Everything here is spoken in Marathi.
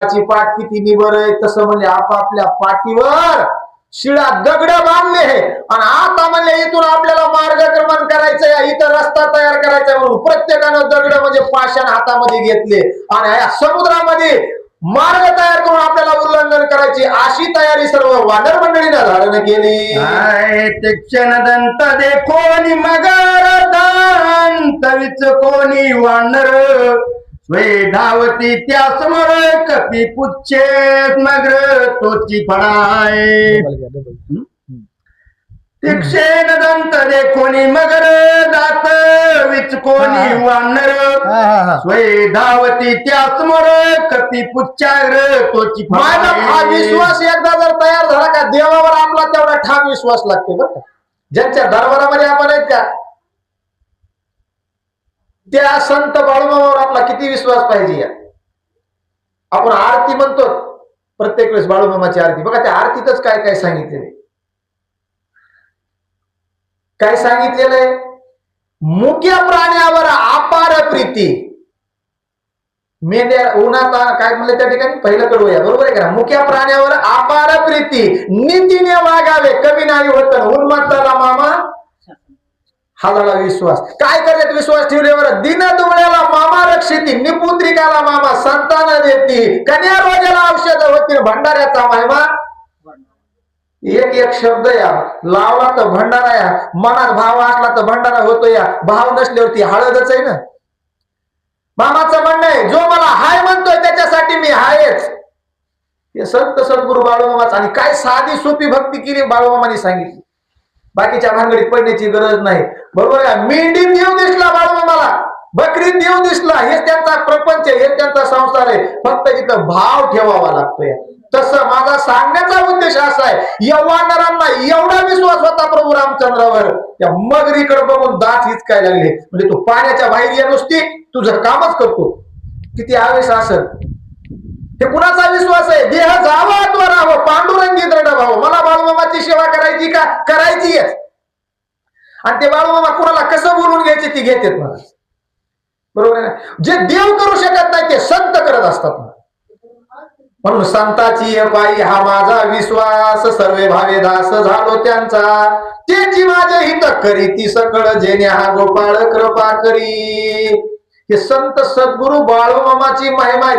पाठ किती निबर आहे तसं म्हणजे आपापल्या पाठीवर शिळा दगड बांधले आणि आता म्हणले इथून आपल्याला मार्गक्रमण करायचंय, इथं रस्ता तयार करायचा म्हणून प्रत्येकानं दगड म्हणजे पाषाण हातामध्ये घेतले आणि या समुद्रामध्ये मार्ग तयार करून आपल्याला उल्लंघन करायची अशी तयारी सर्व वानर मंडळीनं धारण केली. ते क्षण दंत देखोनी मगर दंत कोणी वानर स्वे धावती त्या समोर कपी पुच्छे मगर तोची फळाय. तीक्षेन दंत देखोनी मगर दात विचकोनी वानर स्वे धावती त्या समोर कपी पुच्छाग्र तोची माझा हा विश्वास एकदा जर तयार झाला का देवावर आपला तेवढा ठाम विश्वास लागतो बरं का. ज्यांच्या दरबारामध्ये आपण आहेत का त्या संत बाळूमामावर आपला किती विश्वास पाहिजे. आपण आरती म्हणतो प्रत्येक वेळेस बाळूमामाची आरती बघा त्या आरतीतच काय काय सांगितलेलं काय सांगितलेलं आहे. मुक्या प्राण्यावर अपार प्रीती. मेंढ्या उन्हात काय म्हणलं त्या ठिकाणी पहिलं कडवूया बरोबर आहे का. मुक्या प्राण्यावर अपार प्रीती नीतीने वागावे कवी नाही होत उन्माताला मामा हालाला विश्वास. काय करत विश्वास ठेवल्यावर दिन दुबळ्याला मामा रक्षिती निपुत्रिकाला मामा संतान देती कन्या रोगाला औषध होती भंडाऱ्याचा महिमा. एक एक शब्द या लावला तर भंडारा या मनात भाव असला तर भंडारा होतो या भाव नसल्यावरती हळदच आहे ना. मामाचं म्हणणं आहे जो मला हाय म्हणतोय त्याच्यासाठी मी हायच. हे संत सद्गुरु बाळूमामाच आणि काय साधी सोपी भक्ती केली बाळूमामाने सांगितली. बाकीच्या भानगडीत पडण्याची गरज नाही बरोबर आहे. मेंढीत देव दिसला बाळूमामाला बकरीत देव दिसला हेच त्यांचा प्रपंच हेच त्यांचा संसार आहे. फक्त तिथं भाव ठेवावा लागतोय. तसं माझा सांगण्याचा उद्देश असा आहे या वानरांना एवढा विश्वास होता प्रभू रामचंद्रावर त्या मगरीकडे बघून दात हिचकाय लागले. म्हणजे तू पाण्याच्या बाहेर ये नुसती तुझं कामच करतो. किती आवेश असेल. हे कुणाचा विश्वास आहे. देह जावा अथवा राहावं पांडुरंगी दृढ भाव. मला बाळूमामाची सेवा करायची का करायची आणि ते बाळूमामा कुणाला कसं बोलून घ्यायचे ती घेतात मला बरोबर आहे. जे देव करू शकत नाही ते संत करत असतात. म्हणून संताची पायी हा माझा विश्वास सर्वे भावे दास झालो त्यांचा त्याची माझे हित करी ती सकळ जेणे हा गोपाळ कृपा करी. हे संत सद्गुरु बाळूमामाची महिमा